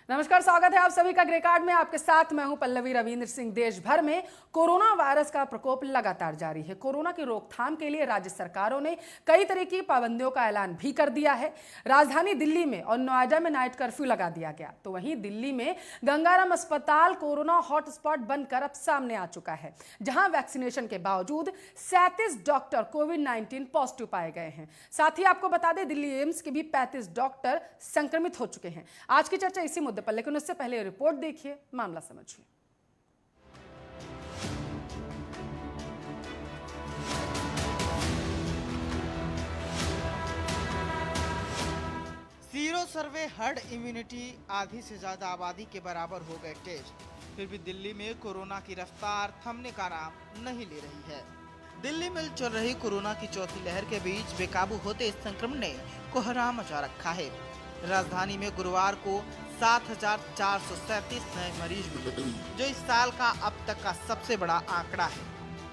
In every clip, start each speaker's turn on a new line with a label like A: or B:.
A: नमस्कार, स्वागत है आप सभी का ग्रे कार्ड में। आपके साथ मैं हूं पल्लवी रविंद्र सिंह। देश भर में कोरोना वायरस का प्रकोप लगातार जारी है। कोरोना की रोकथाम के लिए राज्य सरकारों ने कई तरह की पाबंदियों का ऐलान भी कर दिया है। राजधानी दिल्ली में और नोएडा में नाइट कर्फ्यू लगा दिया गया, तो वहीं दिल्ली में गंगाराम अस्पताल कोरोना हॉटस्पॉट बनकर अब सामने आ चुका है, जहां वैक्सीनेशन के बावजूद 37 डॉक्टर कोविड-19 पॉजिटिव पाए गए हैं। साथ ही आपको बता दें, दिल्ली एम्स के भी 35 डॉक्टर संक्रमित हो चुके हैं। आज की चर्चा इसी मुद्दे पर, लेकिन उससे पहले रिपोर्ट देखिए, मामला समझिए।
B: सीरो सर्वे हर्ड इम्यूनिटी आधी से ज्यादा आबादी के बराबर हो गए टेस्ट, फिर भी दिल्ली में कोरोना की रफ्तार थमने का नाम नहीं ले रही है। दिल्ली में चल रही कोरोना की चौथी लहर के बीच बेकाबू होते इस संक्रमण ने कोहराम मचा रखा है। राजधानी में गुरुवार को 7,437 नए मरीज मिले, जो इस साल का अब तक का सबसे बड़ा आंकड़ा है।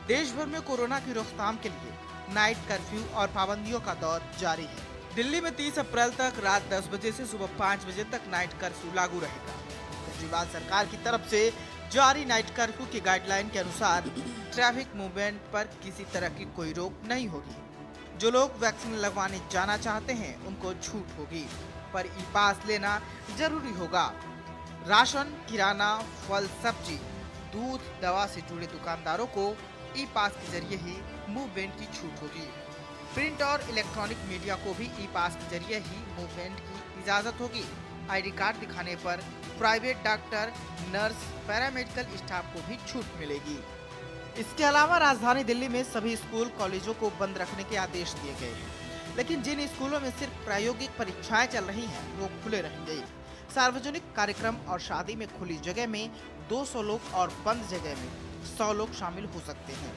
B: देश भर में कोरोना की रोकथाम के लिए नाइट कर्फ्यू और पाबंदियों का दौर जारी है। दिल्ली में 30 अप्रैल तक रात 10 बजे से सुबह 5 बजे तक नाइट कर्फ्यू लागू रहेगा। केजरीवाल सरकार की तरफ से जारी नाइट कर्फ्यू की गाइडलाइन के अनुसार ट्रैफिक मूवमेंट पर किसी तरह की कोई रोक नहीं होगी। जो लोग वैक्सीन लगवाने जाना चाहते हैं उनको छूट होगी, पर ई पास लेना जरूरी होगा। राशन, किराना, फल, सब्जी, दूध, दवा से जुड़े दुकानदारों को ई पास के जरिए ही मूवमेंट की छूट होगी। प्रिंट और इलेक्ट्रॉनिक मीडिया को भी ई पास के जरिए ही मूवमेंट की इजाजत होगी। आईडी कार्ड दिखाने पर private doctor, nurse, paramedical staff को भी छूट मिलेगी। इसके अलावा राजधानी दिल्ली में सभी स्कूल कॉलेजों को बंद रखने के आदेश दिए गए हैं, लेकिन जिन स्कूलों में सिर्फ प्रायोगिक परीक्षाएं चल रही हैं वो खुले रहेंगे। सार्वजनिक कार्यक्रम और शादी में खुली जगह में 200 लोग और बंद जगह में 100 लोग शामिल हो सकते हैं।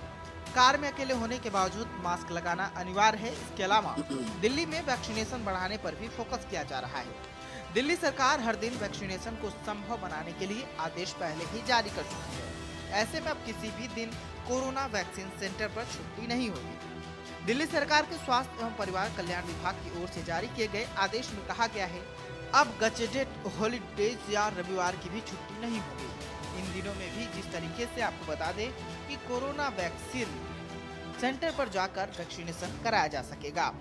B: कार में अकेले होने के बावजूद मास्क लगाना अनिवार्य है। इसके अलावा दिल्ली में वैक्सीनेशन बढ़ाने पर भी फोकस किया जा रहा है। दिल्ली सरकार हर दिन वैक्सीनेशन को संभव बनाने के लिए आदेश पहले ही जारी कर चुकी है। ऐसे में अब किसी भी दिन कोरोना वैक्सीन सेंटर पर छुट्टी नहीं होगी। दिल्ली सरकार के स्वास्थ्य एवं परिवार कल्याण विभाग की ओर से जारी किए गए आदेश में कहा गया है, अब गजेटेड हॉलीडेज या रविवार की भी छुट्टी नहीं होगी। इन दिनों में भी जिस तरीके से आपको बता दें कि कोरोना वैक्सीन सेंटर पर जाकर वैक्सीनेशन कराया जा सकेगा।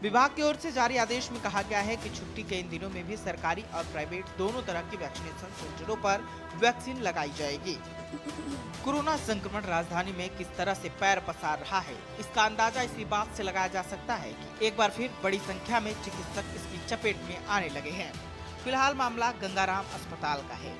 B: विभाग की ओर से जारी आदेश में कहा गया है कि छुट्टी के इन दिनों में भी सरकारी और प्राइवेट दोनों तरह की वैक्सीनेशन सेंटरों पर वैक्सीन लगाई जाएगी। कोरोना संक्रमण राजधानी में किस तरह से पैर पसार रहा है, इसका अंदाजा इसी बात से लगाया जा सकता है कि एक बार फिर बड़ी संख्या में चिकित्सक इसकी चपेट में आने लगे हैं। फिलहाल मामला गंगाराम अस्पताल का है।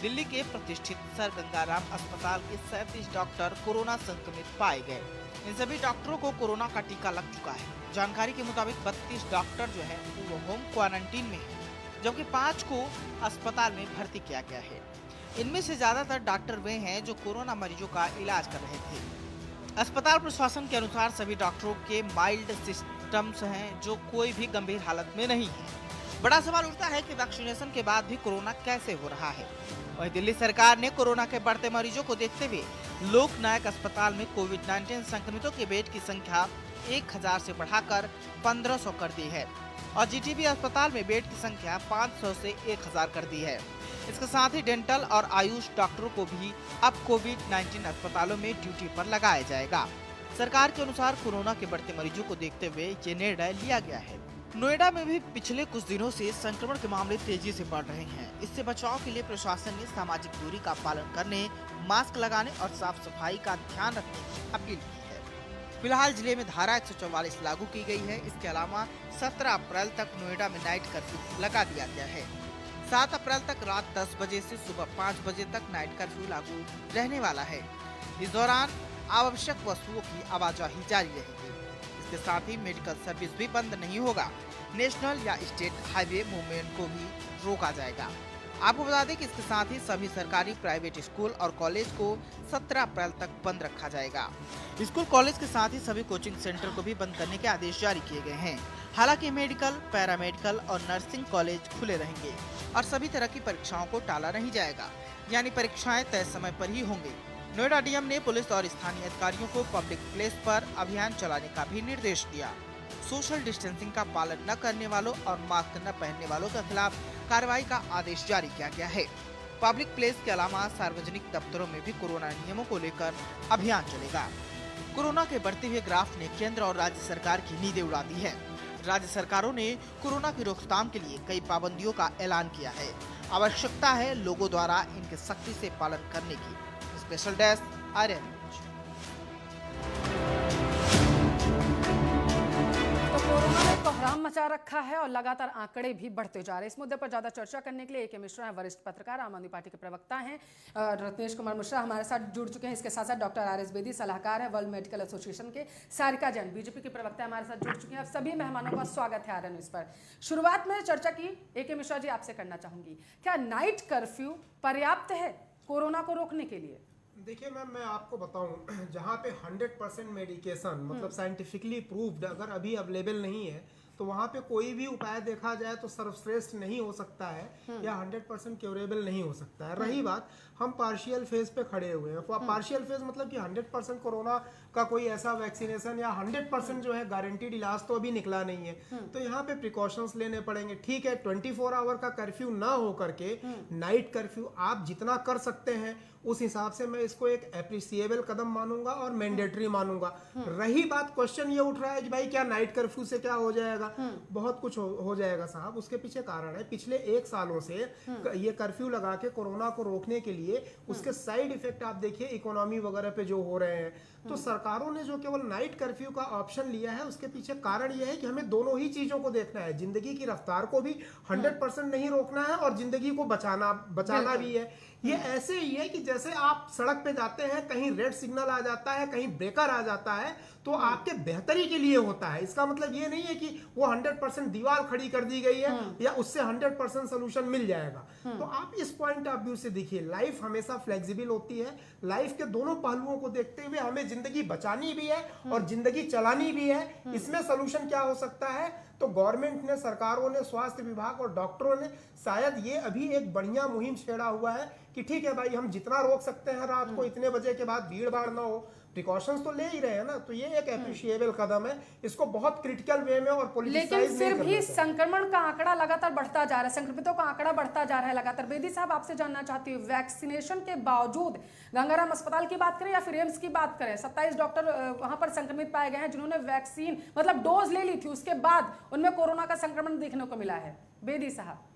B: दिल्ली के प्रतिष्ठित सर गंगाराम अस्पताल के 37 डॉक्टर कोरोना संक्रमित पाए गए। इन सभी डॉक्टरों को कोरोना का टीका लग चुका है। जानकारी के मुताबिक 32 डॉक्टर जो है वो होम क्वारंटीन में है, जबकि 5 को अस्पताल में भर्ती किया गया है। इनमें से ज्यादातर डॉक्टर वे हैं जो कोरोना मरीजों का इलाज कर रहे थे। अस्पताल प्रशासन के अनुसार सभी डॉक्टरों के माइल्ड सिम्टम्स हैं, जो कोई भी गंभीर हालत में नहीं है। बड़ा सवाल उठता है कि वैक्सीनेशन के बाद भी कोरोना कैसे हो रहा है। वहीं दिल्ली सरकार ने कोरोना के बढ़ते मरीजों को देखते हुए लोकनायक अस्पताल में कोविड-19 संक्रमितों के बेड की संख्या 1000 से बढ़ाकर 1500 कर दी है और जीटीबी अस्पताल में बेड की संख्या 500 से 1000 कर दी है। इसके साथ ही डेंटल और आयुष डॉक्टरों को भी अब कोविड-19 अस्पतालों में ड्यूटी पर लगाया जाएगा। सरकार के अनुसार कोरोना के बढ़ते मरीजों को देखते हुए ये निर्णय लिया गया है। नोएडा में भी पिछले कुछ दिनों से संक्रमण के मामले तेजी से बढ़ रहे हैं। इससे बचाव के लिए प्रशासन ने सामाजिक दूरी का पालन करने, मास्क लगाने और साफ सफाई का ध्यान रखने की अपील की है। फिलहाल जिले में धारा 144 लागू की गई है। इसके अलावा 17 अप्रैल तक नोएडा में नाइट कर्फ्यू लगा दिया गया है। 7 अप्रैल तक रात 10 बजे से सुबह 5 बजे तक नाइट कर्फ्यू लागू रहने वाला है। इस दौरान आवश्यक वस्तुओं की आवाजाही जारी रहेगी। इसके साथ ही मेडिकल सर्विस भी बंद नहीं होगा। नेशनल या स्टेट हाईवे मूवमेंट को भी रोका जाएगा। आपको बता दें कि इसके साथ ही सभी सरकारी प्राइवेट स्कूल और कॉलेज को 17 अप्रैल तक बंद रखा जाएगा। स्कूल कॉलेज के साथ ही सभी कोचिंग सेंटर को भी बंद करने के आदेश जारी किए गए हैं। हालांकि मेडिकल, पैरामेडिकल और नर्सिंग कॉलेज खुले रहेंगे और सभी तरह की परीक्षाओं को टाला नहीं जाएगा, यानी परीक्षाएं तय समय पर ही होंगी। नोएडा डीएम ने पुलिस और स्थानीय अधिकारियों को पब्लिक प्लेस पर अभियान चलाने का भी निर्देश दिया। सोशल डिस्टेंसिंग का पालन न करने वालों और मास्क न पहनने वालों के खिलाफ कार्रवाई का आदेश जारी किया गया है। पब्लिक प्लेस के अलावा सार्वजनिक दफ्तरों में भी कोरोना नियमों को लेकर अभियान चलेगा। कोरोना के बढ़ते हुए ग्राफ ने केंद्र और राज्य सरकार की नींदें उड़ा दी है। राज्य सरकारों ने कोरोना की रोकथाम के लिए कई पाबंदियों का ऐलान किया है। आवश्यकता है लोगों द्वारा इनके सख्ती से पालन करने की। Special desk Aryan.
A: तो कोरोना ने कोहराम मचा रखा है और लगातार आंकड़े भी बढ़ते जा रहे हैं। इस मुद्दे पर ज्यादा चर्चा करने के लिए ए.के. मिश्रा हैं, वरिष्ठ पत्रकार, आम आदमी पार्टी के प्रवक्ता हैं। रत्नेश कुमार मिश्रा हमारे साथ जुड़ चुके हैं। इसके साथ साथ डॉक्टर आर.एस. बेदी, सलाहकार हैं वर्ल्ड मेडिकल एसोसिएशन के। सारिका जैन बीजेपी के प्रवक्ता हमारे साथ जुड़ चुके हैं। आप सभी मेहमानों का स्वागत है आर्यन न्यूज पर। शुरुआत में चर्चा की ए.के. मिश्रा जी आपसे करना चाहूंगी, क्या नाइट कर्फ्यू पर्याप्त है कोरोना को रोकने के लिए?
C: देखिए मैम, मैं आपको बताऊं, जहाँ पे 100% मेडिकेशन मतलब साइंटिफिकली प्रूव्ड अगर अभी अवेलेबल नहीं है तो वहाँ पे कोई भी उपाय देखा जाए तो सर्वश्रेष्ठ नहीं हो सकता है या 100% क्योरेबल नहीं हो सकता है। रही बात, हम पार्शियल फेज पे खड़े हुए हैं। पार्शियल फेज मतलब कि 100% कोरोना का कोई ऐसा वैक्सीनेशन या 100% जो है गारंटीड इलाज तो अभी निकला नहीं है। तो यहाँ पे प्रिकॉशंस लेने पड़ेंगे। ठीक है, 24 आवर का कर्फ्यू ना हो करके नाइट कर्फ्यू आप जितना कर सकते हैं उस हिसाब से मैं इसको एक एप्रिसिएबल कदम मानूंगा और मैंडेटरी मानूंगा। रही बात, क्वेश्चन ये उठ रहा है कि भाई क्या नाइट कर्फ्यू से क्या हो जाएगा? बहुत कुछ हो जाएगा साहब। उसके पीछे कारण है, पिछले 1 सालों से ये कर्फ्यू लगा के कोरोना को रोकने के लिए उसके साइड इफेक्ट आप देखिए इकोनॉमी वगैरह पे जो हो रहे हैं। तो सरकारों ने जो केवल नाइट कर्फ्यू का ऑप्शन लिया है उसके पीछे कारण यह है कि हमें दोनों ही चीजों को देखना है। जिंदगी की रफ्तार को भी 100% नहीं रोकना है और जिंदगी को बचाना भी है। ये ऐसे ही है कि जैसे आप सड़क पे जाते हैं, कहीं रेड सिग्नल आ जाता है, कहीं ब्रेकर आ जाता है, तो आपके बेहतरी के लिए होता है। इसका मतलब ये नहीं है कि वो 100% दीवार खड़ी कर दी गई है या उससे 100% सोल्यूशन मिल जाएगा। तो आप इस पॉइंट ऑफ व्यू से देखिए, लाइफ हमेशा फ्लेक्सिबल होती है। लाइफ के दोनों पहलुओं को देखते हुए हमें जिंदगी बचानी भी है और जिंदगी चलानी भी है। इसमें सोल्यूशन क्या हो सकता है? तो गवर्नमेंट ने, सरकारों ने, स्वास्थ्य विभाग और डॉक्टरों ने शायद ये अभी एक बढ़िया मुहिम छेड़ा हुआ है कि ठीक है भाई, हम जितना रोक सकते हैं रात को इतने बजे के बाद भीड़ भाड़ ना हो, प्रिकॉशंस तो ले ही रहे हैं ना। तो ये एक एप्रिशिएबल कदम है। इसको बहुत क्रिटिकल वे में और पॉलिटिसाइज
A: लेकिन फिर भी संक्रमण का आंकड़ा लगातार बढ़ता जा रहा है, संक्रमितों का आंकड़ा बढ़ता जा रहा है लगातार। बेदी साहब, आपसे जानना चाहती हूँ, वैक्सीनेशन के बावजूद गंगाराम अस्पताल की बात करें या फिर एम्स की बात करें, 27 डॉक्टर वहां पर संक्रमित पाए गए हैं जिन्होंने वैक्सीन मतलब डोज ले ली थी, उसके बाद उनमें कोरोना का संक्रमण देखने को मिला है। बेदी साहब,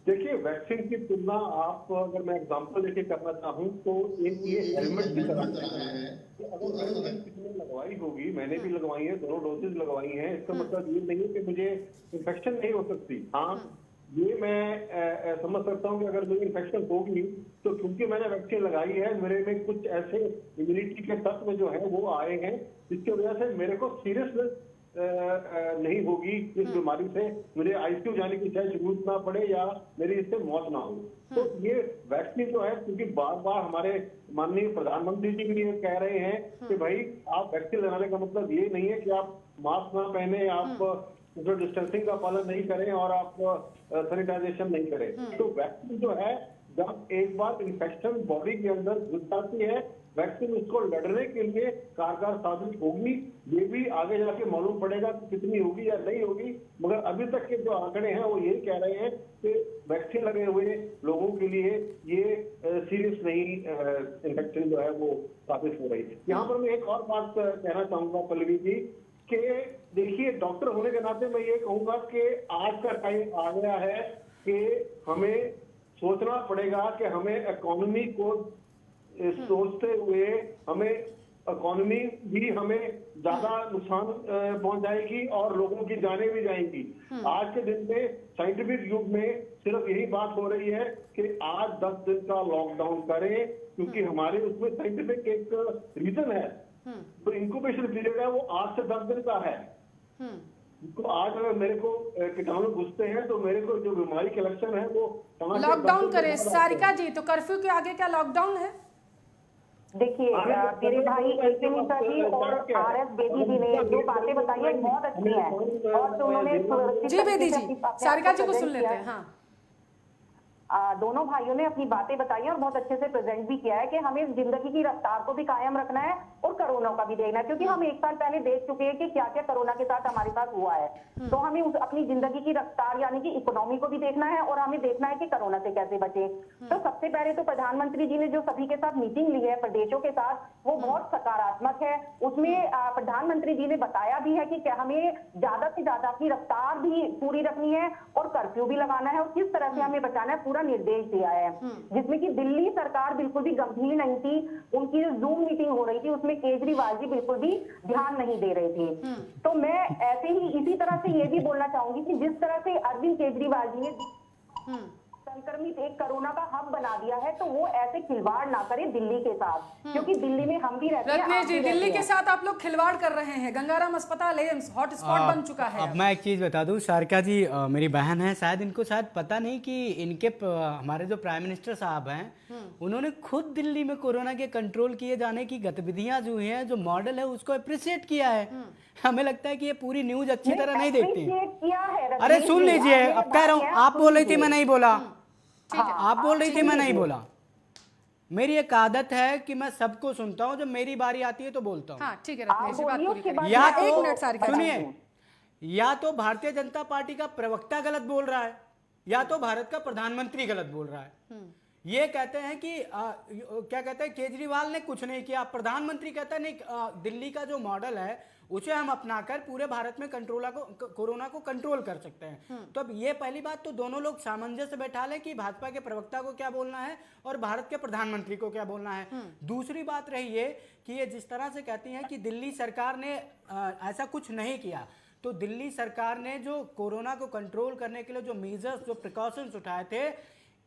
D: देखिए, वैक्सीन की तुलना आप अगर मैं एग्जांपल लेके करना चाहूँ तो एक ये हेलमेट की तरह है कि अगर मैंने किसी ने लगवाई होगी, मैंने भी लगवाई है, दोनों डोजेज लगवाई हैं, इसका मतलब ये नहीं है कि मुझे इन्फेक्शन नहीं हो सकती। हाँ, ये मैं समझ सकता हूँ कि अगर मुझे इन्फेक्शन होगी तो क्योंकि मैंने वैक्सीन लगाई है, मेरे में कुछ ऐसे इम्यूनिटी के तत्व जो है वो आए हैं जिसकी वजह से मेरे को सीरियसनेस नहीं होगी इस बीमारी से, मुझे आईसीयू जाने की चाहे जरूरत ना पड़े या मेरी इससे मौत ना हो। तो ये वैक्सीन जो है, क्योंकि बार बार हमारे माननीय प्रधानमंत्री जी भी ये कह रहे हैं कि भाई आप वैक्सीन लगाने का मतलब ये नहीं है कि आप मास्क ना पहने, आप सोशल डिस्टेंसिंग का पालन नहीं करें और आप सैनिटाइजेशन नहीं करें। तो वैक्सीन जो है, जब एक बार इन्फेक्शन बॉडी के अंदर घुस जाती है, वैक्सीन उसको लड़ने के लिए कारगर साबित होगी। ये भी आगे जाके मालूम पड़ेगा कि कितनी होगी या नहीं होगी, मगर अभी तक के जो आंकड़े हैं वो यही कह रहे हैं कि वैक्सीन लगे हुए लोगों के लिए ये सीरियस नहीं इन्फेक्शन जो है वो साबित हो रही है। यहाँ पर मैं एक और बात कहना चाहूंगा पल्लवी जी, कि देखिए, डॉक्टर होने के नाते मैं ये कहूंगा कि आज का टाइम आ गया है कि हमें सोचना पड़ेगा कि हमें इकोनॉमी को सोचते हुए हमें इकोनॉमी भी हमें ज्यादा नुकसान पहुंचाएगी और लोगों की जानें भी जाएंगी। आज के दिन में साइंटिफिक युग में सिर्फ यही बात हो रही है कि आज 10 दिन का लॉकडाउन करें, क्योंकि हमारे उसमें साइंटिफिक एक रीजन है। तो इंक्यूबेशन पीरियड है वो 8 से 10 दिन का है। तो आज अगर मेरे को कीटाणु घुसते हैं तो मेरे को जो बीमारी के लक्षण है वो
A: लॉकडाउन करें। सारिका जी, तो कर्फ्यू के आगे क्या लॉकडाउन है?
E: देखिए, मेरे भाई ए.के. मिश्रा जी और आर.एस. बेदी जी ने जो बातें बताई है बहुत अच्छी हैं, और जो उन्होंने
A: जी बेदी जी, सारिका जी को सुन लेते हैं। हाँ,
E: दोनों भाइयों ने अपनी बातें बताई हैं और बहुत अच्छे से प्रेजेंट भी किया है कि हमें जिंदगी की रफ्तार को भी कायम रखना है और कोरोना का भी देखना है, क्योंकि हम 1 साल पहले देख चुके हैं कि क्या क्या कोरोना के साथ हमारे साथ हुआ है। तो हमें अपनी जिंदगी की रफ्तार यानी कि इकोनॉमी को भी देखना है और हमें देखना है कि कोरोना से कैसे बचे। तो सबसे पहले तो प्रधानमंत्री जी ने जो सभी के साथ मीटिंग ली है प्रदेशों के साथ, वो बहुत सकारात्मक है। उसमें प्रधानमंत्री जी ने बताया भी है कि हमें ज्यादा से ज्यादा अपनी रफ्तार भी पूरी रखनी है और कर्फ्यू भी लगाना है और किस तरह से हमें बचाना है, पूरा निर्देश दिया है। जिसमें कि दिल्ली सरकार बिल्कुल भी गंभीर नहीं थी, उनकी जो जूम मीटिंग हो रही थी उसमें केजरीवाल जी बिल्कुल भी ध्यान नहीं दे रहे थे। तो मैं ऐसे ही इसी तरह से ये भी बोलना चाहूंगी कि जिस तरह से अरविंद केजरीवाल जी ने संक्रमित एक कोरोना का हब बना दिया है, तो वो ऐसे खिलवाड़ ना करे दिल्ली के साथ, क्योंकि दिल्ली में हम भी रहते हैं।
A: रत्नेश जी, दिल्ली के साथ आप लोग खिलवाड़ कर रहे हैं। गंगाराम अस्पताल एम्स हॉटस्पॉट बन चुका है।
F: अब मैं एक चीज़ बता दूं, सारिका जी मेरी बहन है, शायद इनको शायद पता नहीं कि इनके हमारे जो प्राइम मिनिस्टर साहब हैं उन्होंने खुद दिल्ली में कोरोना के कंट्रोल किए जाने की गतिविधियां जो हैं, जो मॉडल है, उसको अप्रिशिएट किया है। हमें लगता है कि ये पूरी न्यूज अच्छी तरह नहीं देखते हैं। अरे सुन लीजिए, अब कह रहा हूँ, आप बोल रही थी मैं नहीं बोला, आप बोल रही थी मैं नहीं बोला। मेरी एक आदत है कि मैं सबको सुनता हूँ, जब मेरी बारी आती है तो बोलता हूँ।
A: हाँ, ठीक है रत्नेश जी, बात पूरी करिए।
F: या
A: एक मिनट
F: तो
A: सारिका जी।
F: सुनिए, या तो भारतीय जनता पार्टी का प्रवक्ता गलत बोल रहा है या तो भारत का प्रधानमंत्री गलत बोल रहा है। ये कहते हैं कि क्या कहते हैं, केजरीवाल ने कुछ नहीं किया, प्रधानमंत्री कहता है नहीं, दिल्ली का जो मॉडल है उसे हम अपनाकर पूरे भारत में कोरोना को कंट्रोल कर सकते हैं। तो अब ये पहली बात, तो दोनों लोग सामंजस्य बैठा लें कि भाजपा के प्रवक्ता को क्या बोलना है और भारत के प्रधानमंत्री को क्या बोलना है। दूसरी बात रही ये कि ये जिस तरह से कहती हैं कि दिल्ली सरकार ने ऐसा कुछ नहीं किया, तो दिल्ली सरकार ने जो कोरोना को कंट्रोल करने के लिए जो मेजर्स, जो प्रिकॉशंस उठाए थे,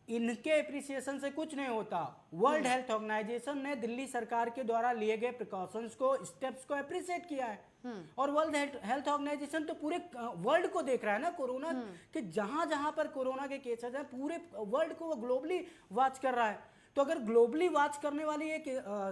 F: इनके एप्रिसिएशन से कुछ नहीं होता। वर्ल्ड हेल्थ ऑर्गेनाइजेशन ने दिल्ली सरकार के द्वारा लिए गए प्रिकॉशंस को, स्टेप्स को एप्रिशिएट किया है। और वर्ल्ड हेल्थ ऑर्गेनाइजेशन तो पूरे वर्ल्ड को देख रहा है ना कोरोना कि जहां जहां पर कोरोना के केसेस हैं, पूरे वर्ल्ड को वो ग्लोबली वॉच कर रहा है। तो अगर ग्लोबली वॉच करने वाली एक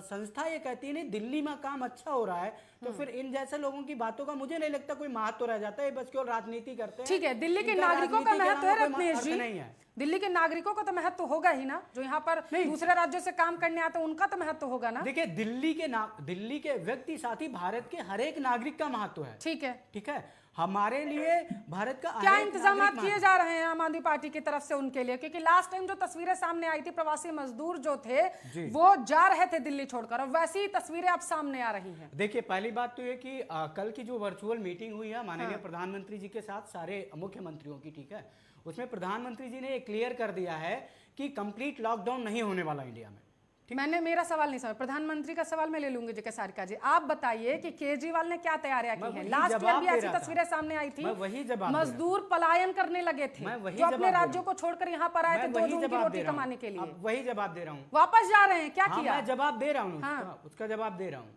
F: संस्था ये कहती है नहीं दिल्ली में काम अच्छा हो रहा है, तो फिर इन जैसे लोगों की बातों का मुझे नहीं लगता कोई महत्व रह जाता है। बस केवल राजनीति करते हैं।
A: ठीक है, दिल्ली के नागरिकों का महत्व है रत्नेश जी, दिल्ली के नागरिकों का तो महत्व होगा ही ना, जो यहाँ पर दूसरे राज्यों से काम करने आते हैं उनका तो महत्व होगा ना।
F: देखिए, दिल्ली के व्यक्ति साथ ही भारत के हर एक नागरिक का महत्व है।
A: ठीक है,
F: ठीक है, हमारे लिए भारत का
A: क्या इंतजाम किए जा रहे हैं आम आदमी पार्टी की तरफ से उनके लिए? क्योंकि लास्ट टाइम जो तस्वीरें सामने आई थी, प्रवासी मजदूर जो थे वो जा रहे थे दिल्ली छोड़कर, और वैसी ही तस्वीरें अब सामने आ रही हैं।
F: देखिए, पहली बात तो ये कि कल की जो वर्चुअल मीटिंग हुई है माननीय प्रधानमंत्री जी के साथ सारे मुख्यमंत्रियों की, ठीक है, उसमें प्रधानमंत्री जी ने ये क्लियर कर दिया है कि कंप्लीट लॉकडाउन नहीं होने वाला इंडिया में।
A: मेरा सवाल नहीं समझ, प्रधानमंत्री का सवाल मैं ले लूंगी जी के सारिका जी। आप बताइए कि केजरीवाल ने क्या तैयारियां की हैं? लास्ट ईयर भी ऐसी तस्वीरें सामने आई थी, मजदूर पलायन करने लगे थे जो अपने राज्यों को छोड़कर यहाँ पर आए थे 2 जून की रोटी कमाने के लिए।
F: वही जवाब दे रहा हूँ,
A: वापस जा रहे हैं, क्या किया?
F: मैं जवाब दे रहा हूँ, उसका जवाब दे रहा हूँ।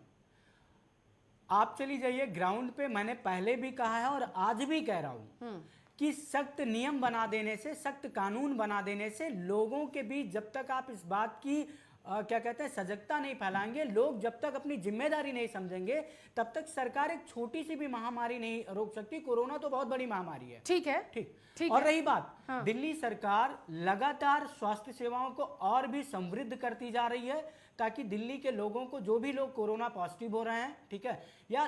F: आप चली जाइए ग्राउंड पे, मैंने पहले भी कहा है और आज भी कह रहा हूँ कि सख्त नियम बना देने से, सख्त कानून बना देने से लोगों के बीच जब तक आप इस बात की क्या कहते हैं सजगता नहीं फैलाएंगे, लोग जब तक अपनी जिम्मेदारी नहीं समझेंगे, तब तक सरकार एक छोटी सी भी महामारी नहीं रोक सकती। कोरोना तो बहुत बड़ी महामारी है।
A: ठीक है,
F: ठीक। और रही बात, दिल्ली सरकार लगातार स्वास्थ्य सेवाओं को और भी समृद्ध करती जा रही है, ताकि दिल्ली के लोगों को, जो भी लोग कोरोना पॉजिटिव हो रहे हैं, ठीक है, या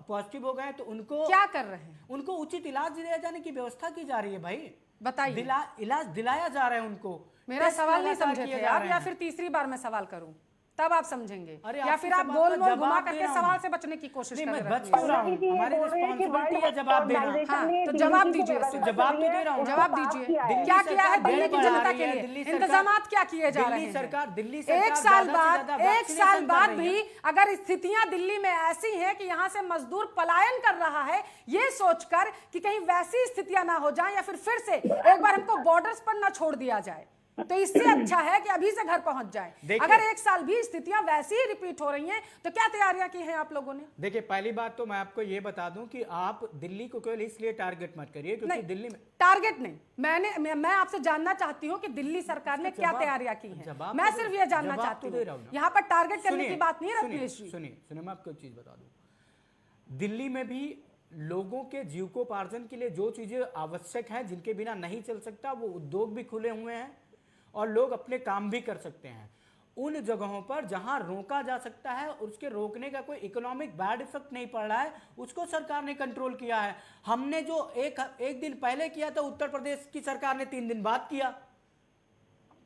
F: पॉजिटिव हो गए, तो उनको
A: क्या कर रहे हैं?
F: उनको उचित इलाज दिया जाने की व्यवस्था की जा रही है। भाई
A: बताइए,
F: इलाज दिलाया जा रहा है उनको।
A: मेरा सवाल नहीं समझे थे आप, या फिर तीसरी बार मैं सवाल करूं तब आप समझेंगे, या फिर आप गोल मोल घुमा करके सवाल से बचने की कोशिश कर रहे हैं?
F: बच क्यों रहा हूं? हमारी रिस्पांसिबिलिटी है जवाब देना।
A: हाँ, तो जवाब दीजिए,
F: जवाब तो दे रहा हूं।
A: जवाब दीजिए, क्या किया है दिल्ली की जनता के लिए? इंतजाम क्या किए जा रहे हैं?
F: दिल्ली
A: एक साल बाद भी अगर स्थितियां दिल्ली में ऐसी हैं कि यहाँ से मजदूर पलायन कर रहा है, ये सोचकर कि कहीं वैसी स्थितियां ना हो जाएं, या फिर से एक बार हमको बॉर्डर्स पर ना छोड़ दिया जाए, तो इससे अच्छा है कि अभी से घर पहुंच जाए। अगर एक साल भी स्थितियां वैसी ही रिपीट हो रही हैं, तो क्या तैयारियां की हैं आप लोगों ने?
F: देखिए, पहली बात तो मैं आपको ये बता दूं कि आप दिल्ली को केवल इसलिए टारगेट मत करिए क्योंकि दिल्ली में
A: टारगेट नहीं, मैं आपसे जानना चाहती हूँ कि दिल्ली सरकार ने क्या तैयारियां की हैं। मैं सिर्फ ये जानना चाहती हूँ, यहाँ पर टारगेट करने की बात नहीं है रत्नेश जी।
F: सुनिए, मैं आपको एक चीज बता दूं, दिल्ली में भी लोगों के जीविकोपार्जन के लिए जो चीजें आवश्यक हैं, जिनके बिना नहीं चल सकता, वो उद्योग भी खुले हुए हैं, और लोग अपने काम भी कर सकते हैं। उन जगहों पर जहां रोका जा सकता है और उसके रोकने का कोई इकोनॉमिक बैड इफेक्ट नहीं पड़ रहा है, उसको सरकार ने कंट्रोल किया है। हमने जो एक दिन पहले किया था, उत्तर प्रदेश की सरकार ने 3 दिन बाद किया।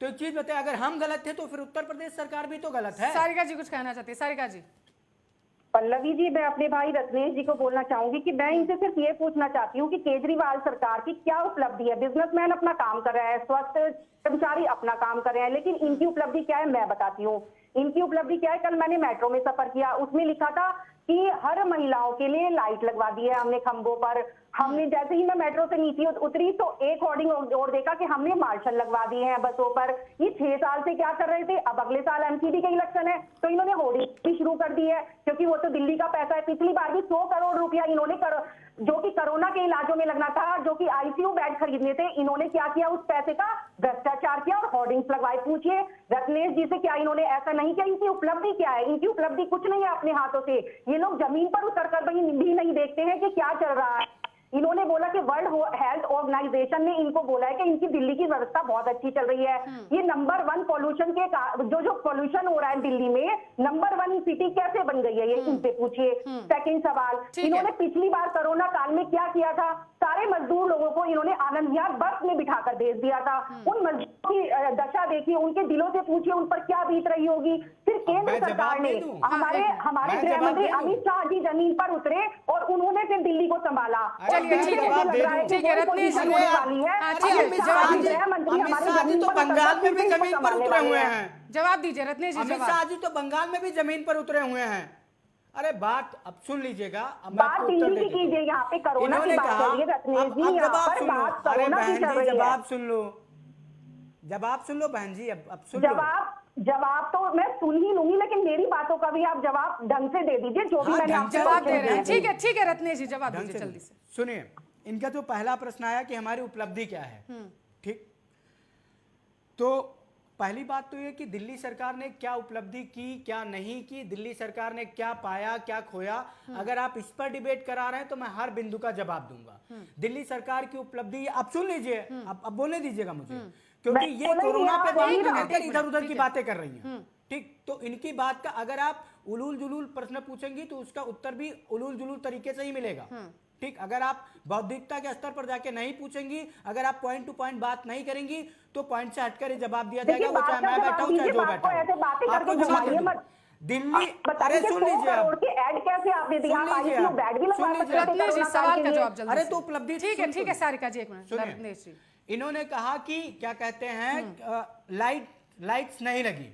F: तो एक चीज बताए, अगर हम गलत थे तो फिर उत्तर प्रदेश सरकार भी तो गलत है।
A: सारिका जी कुछ कहना चाहती है? सारिका जी।
E: पल्लवी जी, मैं अपने भाई रत्नेश जी को बोलना चाहूंगी कि मैं इनसे सिर्फ ये पूछना चाहती हूँ कि केजरीवाल सरकार की क्या उपलब्धि है। बिजनेसमैन अपना काम कर रहा है, स्वास्थ्य कर्मचारी अपना काम कर रहे हैं, लेकिन इनकी उपलब्धि क्या है मैं बताती हूँ। इनकी उपलब्धि क्या है, कल मैंने मेट्रो में सफर किया, उसमें लिखा था कि हर महिलाओं के लिए लाइट लगवा दी है हमने खंभों पर। हमने जैसे ही मैं मेट्रो से नीचे उतरी तो एक होर्डिंग और देखा कि हमने मार्शल लगवा दिए हैं बसों पर। ये 6 साल से क्या कर रहे थे, अब अगले साल एमसीडी का इलेक्शन है तो इन्होंने होर्डिंग भी शुरू कर दी है, क्योंकि वो तो दिल्ली का पैसा है। पिछली बार भी 100 करोड़ रुपया इन्होंने जो कि कोरोना के इलाजों में लगना था, जो कि आईसीयू बेड खरीदने थे, इन्होंने क्या किया, उस पैसे का भ्रष्टाचार किया और होर्डिंग्स लगवाए। पूछिए रत्नेश जी से, क्या इन्होंने ऐसा नहीं किया? इनकी उपलब्धि क्या है? इनकी उपलब्धि कुछ नहीं है अपने हाथों से। ये लोग जमीन पर उतरकर भी नहीं देखते हैं कि क्या चल रहा है। इन्होंने बोला कि वर्ल्ड हेल्थ ऑर्गेनाइजेशन ने इनको बोला है कि इनकी दिल्ली की व्यवस्था बहुत अच्छी चल रही है। ये नंबर 1 पॉल्यूशन के जो पॉल्यूशन हो रहा है दिल्ली में, नंबर 1 सिटी कैसे बन गई है, ये इनसे पूछिए। सेकंड सवाल, इन्होंने पिछली बार कोरोना काल में क्या किया था, सारे मजदूर लोगों को इन्होंने आनंद विहार बस में बिठाकर भेज दिया था। उन मजदूरों की दशा देखिए, उनके दिलों से पूछिए उन पर क्या बीत रही होगी। फिर केंद्र सरकार ने हमारे गृह मंत्री अमित शाह जी जमीन पर उतरे और उन्होंने फिर दिल्ली को संभाला।
A: ठीक है रत्नेश जी,
F: तो बंगाल में भी जमीन पर उतरे हुए हैं।
A: जवाब दीजिए रत्नेश जी।
F: अमित शाह जी तो बंगाल में भी जमीन पर उतरे हुए हैं। अरे बात अब सुन लीजिएगा,
E: बात दिल्ली की कीजिए, यहाँ पे कोरोना की बात चल रही है रत्नेश जी, यहाँ पर बात कोरोना की चल रही है।
F: जवाब सुन लो बहन जी, अब सुन लो।
E: जवाब तो मैं सुन ही लूंगी, लेकिन मेरी बातों का भी आप जवाब ढंग से दे दीजिए, जो भी मैंने आपसे
A: जवाब दे रहे हैं। ठीक है रत्नेश जी, जवाब दीजिए जल्दी से।
F: सुनिए, इनका जो पहला प्रश्न आया कि हमारी उपलब्धि क्या है, ठीक, तो पहली बात तो ये कि दिल्ली सरकार ने क्या उपलब्धि की, क्या नहीं की, दिल्ली सरकार ने क्या पाया, क्या खोया, अगर आप इस पर डिबेट करा रहे हैं तो मैं हर बिंदु का जवाब दूंगा। दिल्ली सरकार की उपलब्धि आप सुन लीजिए, अब बोलने दीजिएगा मुझे, क्योंकि ये कोरोना पे बात इधर उधर की बातें कर रही हैं, ठीक। तो इनकी बात का अगर आप उलूल जुलूल प्रश्न पूछेंगी तो उसका उत्तर भी उलूल जुलूल तरीके से ही मिलेगा, ठीक। अगर आप बौद्धिकता के स्तर पर जाके नहीं पूछेंगी, अगर आप पॉइंट टू पॉइंट बात नहीं करेंगी तो पॉइंट से हटकर जवाब दिया जाएगा, वो चाहे मैं बैठा हूं चाहे जो बैठा हूं, आपको जवाब दिल्ली। अरे सुन लीजिए, अरे तो उपलब्धि
A: ठीक है सारिका जी, एक मिनट रत्नेश जी।
F: इन्होंने कहा कि क्या कहते हैं, लाइट्स नहीं लगी,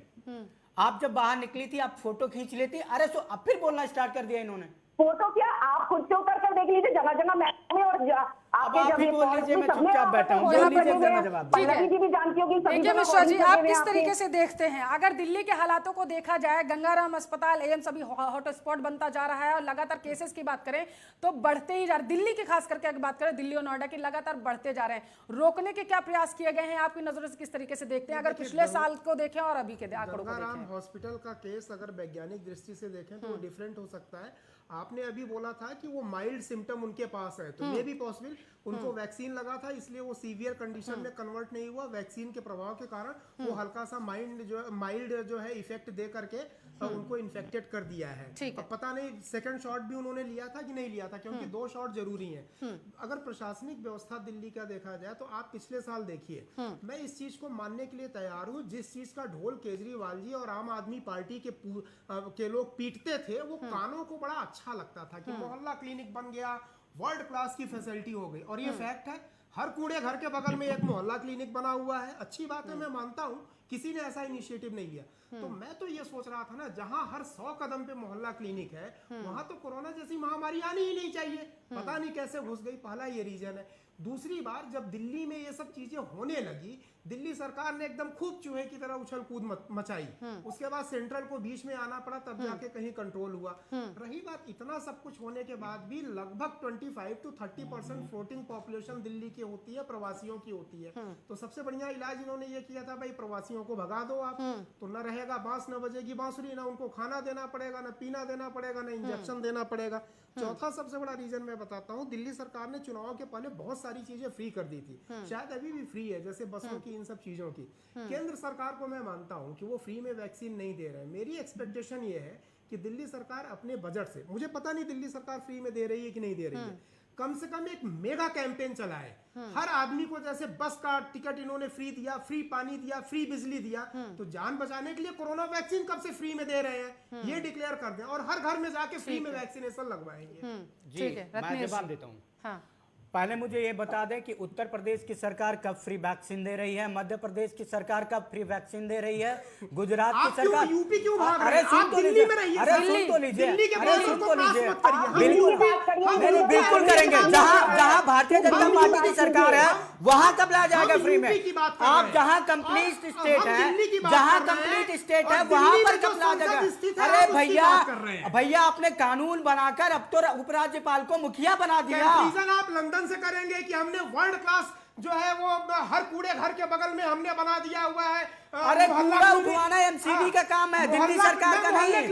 F: आप जब बाहर निकली थी आप फोटो खींच लेती। अरे तो अब फिर बोलना स्टार्ट कर दिया इन्होंने।
E: फोटो क्या, आप खुद से उतर कर देख लीजिए जगह जगह में और आपके जब ये
F: मैं चुपचाप बैठा हूं,
E: जी भी जानती होगी।
A: देखिए मिश्रा जी, आप किस तरीके से देखते हैं, अगर दिल्ली के हालातों को देखा जाए, गंगाराम अस्पताल एम्स अभी हॉटस्पॉट बनता जा रहा है और लगातार केसेस की बात करें तो बढ़ते ही जा रहे, दिल्ली की खास करके अगर बात करें, दिल्ली और नोएडा की लगातार बढ़ते जा रहे हैं। रोकने के क्या प्रयास किए गए हैं, आपकी नजरों से किस तरीके से देखते हैं, अगर पिछले साल को देखें और अभी के आंकड़ों को देखें?
C: हॉस्पिटल का केस अगर वैज्ञानिक दृष्टि से देखें तो डिफरेंट हो सकता है। आपने अभी बोला था कि वो माइल्ड सिम्टम उनके पास है, तो ये भी पॉसिबल, उनको वैक्सीन लगा था इसलिए वो सीवियर कंडीशन में कन्वर्ट नहीं हुआ, वैक्सीन के प्रभाव के कारण वो हल्का सा माइल्ड जो है इफेक्ट दे करके उनको इन्फेक्टेड कर दिया है। अब पता नहीं सेकंड शॉट भी उन्होंने लिया था कि नहीं लिया था, क्योंकि 2 शॉट जरूरी हैं। अगर प्रशासनिक व्यवस्था दिल्ली का देखा जाए तो आप पिछले साल देखिए, मैं इस चीज को मानने के लिए तैयार हूँ, जिस चीज का ढोल केजरीवाल जी और आम आदमी पार्टी के लोग पीटते थे, वो कानों को बड़ा अच्छा लगता था कि मोहल्ला क्लिनिक बन गया, वर्ल्ड क्लास की फैसिलिटी हो गई। और ये फैक्ट है, हर कूड़े घर के बगल में एक मोहल्ला क्लिनिक बना हुआ है। अच्छी बात है, मैं मानता हूँ, किसी ने ऐसा इनिशिएटिव नहीं लिया। तो मैं तो ये सोच रहा था ना, जहां हर 100 कदम पे मोहल्ला क्लिनिक है, वहां तो कोरोना जैसी महामारी आनी ही नहीं चाहिए। पता नहीं कैसे घुस गई, पहला ये रीजन है। दूसरी बार जब दिल्ली में ये सब चीजें होने लगी, दिल्ली सरकार ने एकदम खूब चूहे की तरह उछल कूद मचाई। उसके बाद सेंट्रल को बीच में आना पड़ा, तब जाके कहीं कंट्रोल हुआ। रही बात इतना सब कुछ होने के बाद भी लगभग 25 to 30% फ्लोटिंग पॉपुलेशन दिल्ली की होती है, प्रवासियों की होती है। तो सबसे बढ़िया इलाज इन्होंने ये किया था, भाई प्रवासियों को भगा दो आप, तो न रहेगा बांस, न बजेगी बांसुरी, ना उनको खाना देना पड़ेगा, न पीना देना पड़ेगा, न इंजेक्शन देना पड़ेगा। चौथा सबसे बड़ा रीजन मैं बताता हूँ, दिल्ली सरकार ने चुनाव के पहले बहुत सारी चीजें फ्री कर दी थी, शायद अभी भी फ्री है, जैसे बसों की इन सब चीजों की। केंद्र सरकार को मैं मानता हूं कि वो फ्री में वैक्सीन नहीं दे रहे हैं। मेरी एक्सपेक्टेशन ये है कि दिल्ली सरकार अपने बजट से, मुझे पता नहीं दिल्ली सरकार फ्री में दे रही है कि नहीं दे रही है, कम से कम एक मेगा कैंपेन चलाए। हर आदमी को जैसे बस का टिकट इन्होंने फ्री दिया, फ्री पानी दिया, फ्री बिजली दिया, तो जान बचाने के लिए कोरोना वैक्सीन कब से फ्री में दे रहे हैं ये डिक्लेयर कर दें और हर घर में जाके फ्री में वैक्सीनेशन लगवाएंगे।
F: जी, मैं जवाब देता हूँ। पहले मुझे ये बता दें कि उत्तर प्रदेश की सरकार कब फ्री वैक्सीन दे रही है, मध्य प्रदेश की सरकार कब फ्री वैक्सीन दे रही है, गुजरात की सरकार,
C: यूपी क्यों भाग रहे
F: अरे
C: हैं?
F: सुन
C: आप
F: तो
C: दिल्ली में रहिए,
F: अरे सुन तो लीजिए,
C: दिल्ली के
F: अरे
C: बारे
F: सुन
C: में
F: तो
C: बात
F: लीजिए,
C: मत करिए।
F: बिल्कुल बिल्कुल करेंगे। जहां भारतीय जनता पार्टी की सरकार है वहां कब लाया जाएगा फ्री में? आप जहां कंप्लीट स्टेट है, जहां कंप्लीट स्टेट है वहां पर कब लाया जाएगा? अरे भैया आपने कानून बनाकर अब तो उपराज्यपाल को मुखिया बना दिया।
C: आप लंदन से करेंगे कि हमने वर्ल्ड क्लास जो है वो हर कूड़े घर के बगल में हमने बना दिया हुआ है।
F: अरे कूड़ा उठवाना एमसीडी का काम है, दिल्ली सरकार का नहीं है।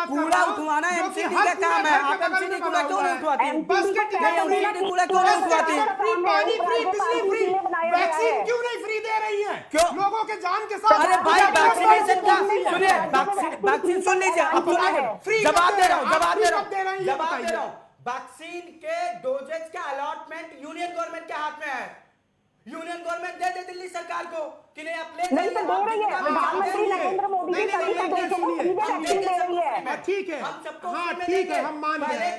F: कूड़ा उठवाना एमसीडी का काम है। आप एमसीडी कूड़ा क्यों नहीं उठवाती? एमसीडी कूड़ा क्यों नहीं उठवाती?
C: पानी फ्री, बिजली फ्री, वैक्सीन क्यों नहीं फ्री दे रही है?
F: क्यों?
C: लोगों के जान के साथ।
F: अरे भाई वैक्सीनेशन का सुनिए, वैक्सीन सुन लीजिए, अब सुनिए, जवाब दे रहा हूँ। वैक्सीन के डोजेज का अलॉटमेंट यूनियन गवर्नमेंट के हाथ में है। यूनियन गवर्नमेंट दे दे दिल्ली सरकार को कि नहीं आप ले
E: नहीं तो दे रही है, प्रधानमंत्री नरेंद्र मोदी जी सभी को वैक्सीन दे रही है।
C: ठीक है, हाँ ठीक है, हम मान गए।